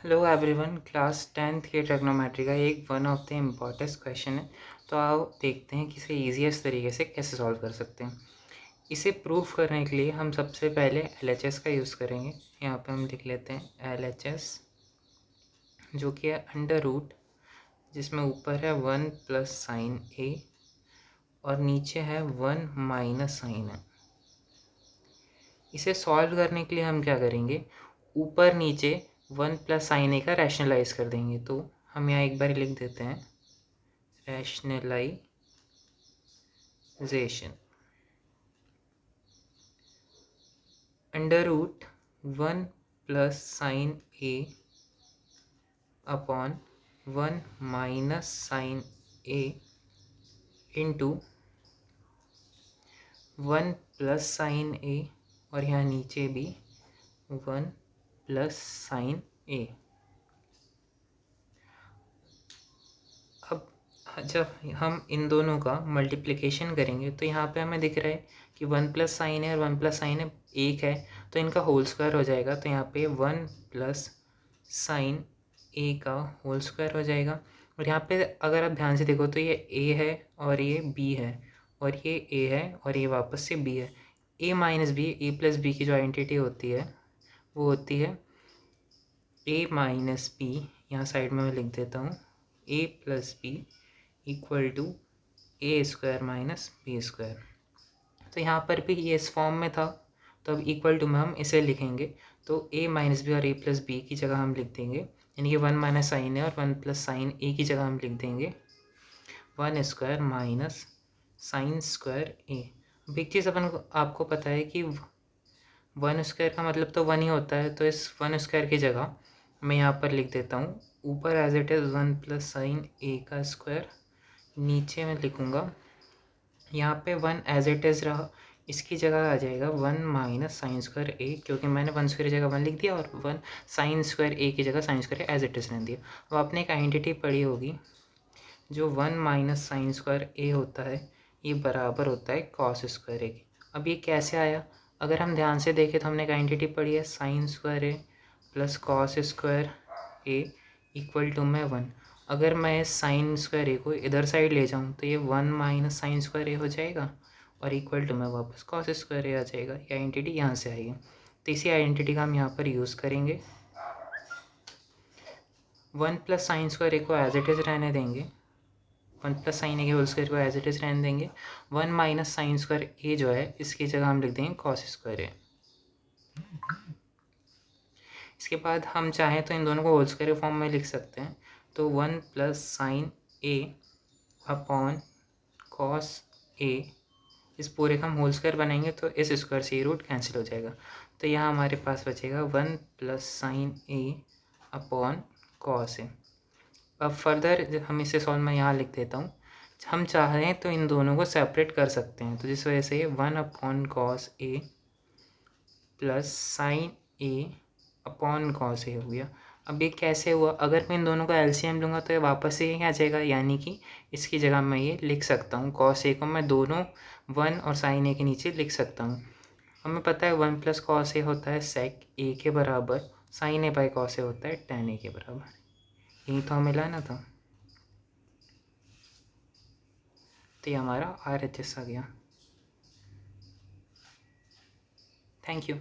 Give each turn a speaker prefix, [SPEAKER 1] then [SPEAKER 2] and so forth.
[SPEAKER 1] Hello everyone, class 10th के trigonometry का एक one of the important question है। तो आओ देखते हैं कि इसे ईजीएस्ट तरीके से कैसे सॉल्व कर सकते हैं। इसे प्रूफ करने के लिए हम सबसे पहले एलएचएस का यूज़ करेंगे। यहाँ पे हम लिख लेते हैं एलएचएस, जो कि है अंडर रूट, जिसमें ऊपर है 1 प्लस साइन ए और नीचे है 1 माइनस साइन है। इसे सॉल्व करने के लिए हम क्या करेंगे, ऊपर नीचे 1 प्लस साइन ए का रैशनलाइज कर देंगे। तो हम यहाँ एक बार लिख देते हैं rationalization under root 1 plus sine A upon 1 minus sine A into 1 plus sine A और यहाँ नीचे भी 1 प्लस साइन ए। अब जब हम इन दोनों का मल्टीप्लिकेशन करेंगे तो यहाँ पे हमें दिख रहा है कि 1 प्लस साइन है और 1 प्लस साइन है एक है, तो इनका होल स्क्वायर हो जाएगा। तो यहाँ पे 1 प्लस साइन ए का होल स्क्वायर हो जाएगा। और यहाँ पे अगर आप ध्यान से देखो तो ये ए है और ये बी है और ये ए है और ये वापस से बी है। A minus B, A plus B की जो आइडेंटिटी होती है वो होती है ए माइनस बी। यहाँ साइड में मैं लिख देता हूँ A plus B equal to A square minus B square. तो यहाँ पर भी ये इस फॉर्म में था, तो अब इक्वल टू में हम इसे लिखेंगे। तो ए माइनस बी और ए प्लस बी की जगह हम लिख देंगे, यानी कि 1 माइनस साइन है और 1 प्लस साइन ए की जगह हम लिख देंगे 1 स्क्वायर माइनस साइन स्क्वायर ए। अब एक चीज़ अपन को आपको पता है कि 1 स्क्वायर का मतलब तो 1 ही होता है, तो इस 1 स्क्वायर की जगह मैं यहाँ पर लिख देता हूँ ऊपर as it is 1 plus sine A का स्क्वायर, नीचे मैं लिखूँगा यहाँ पे 1 एज इट इज़ रहा, इसकी जगह आ जाएगा 1 माइनस साइन स्क्वायर ए, क्योंकि मैंने 1 स्क्वायर की जगह 1 लिख दिया और 1 साइन स्क्वायर ए की जगह sine square as it is रहने दिया। अब आपने एक आइडेंटिटी पढ़ी होगी, जो 1 माइनस साइन स्क्वायर ए होता है ये बराबर होता है कॉस स्क्वायर ए के। अब ये कैसे आया, अगर हम ध्यान से देखें तो हमने एक आइडेंटिटी पढ़ी है sine square A plus cos square A equal to में 1। अगर मैं साइन स्क्वायर ए को इधर साइड ले जाऊँ तो ये 1 माइनस साइन स्क्वायर ए हो जाएगा और इक्वल टू में वापस कॉस स्क्वायर ए आ जाएगा। ये आइडेंटिटी यहाँ से आएगी, तो इसी आइडेंटिटी का हम यहाँ पर यूज़ करेंगे। 1 प्लस साइन स्क्वायर ए को एज इट इज़ रहने देंगे, 1 प्लस साइन ए के होल स्क्वायर को एज इट इज़ रहने देंगे। 1 माइनस साइन स्क्वायर ए जो है इसकी जगह हम लिख देंगे कॉस स्क्वायर ए। इसके बाद हम चाहें तो इन दोनों को होल स्क्वायर फॉर्म में लिख सकते हैं। तो 1 plus sine A upon cos A, इस पूरे का हम होल स्क्वायर बनाएंगे तो इस स्क्वायर से ये रूट कैंसिल हो जाएगा। तो यहाँ हमारे पास बचेगा 1 plus sine A upon cos A. अब फर्दर हम इसे सॉल्व में यहाँ लिख देता हूँ। हम चाहें तो इन दोनों को सेपरेट कर सकते हैं, तो जिस वजह से 1 upon cos A plus sine A upon cos A हो गया। अब ये कैसे हुआ, अगर मैं इन दोनों का एलसीएम लूँगा तो ये वापस से यही आ जाएगा, यानी कि इसकी जगह मैं ये लिख सकता हूँ कॉस ए को मैं दोनों 1 और साइन ए के नीचे लिख सकता हूँ। हमें पता है 1 प्लस कॉस ए होता है सेक ए के बराबर, sign A by cos A होता है टेन ए के बराबर। यही तो हमें लाना था, तो ये हमारा RHS आ गया। Thank you.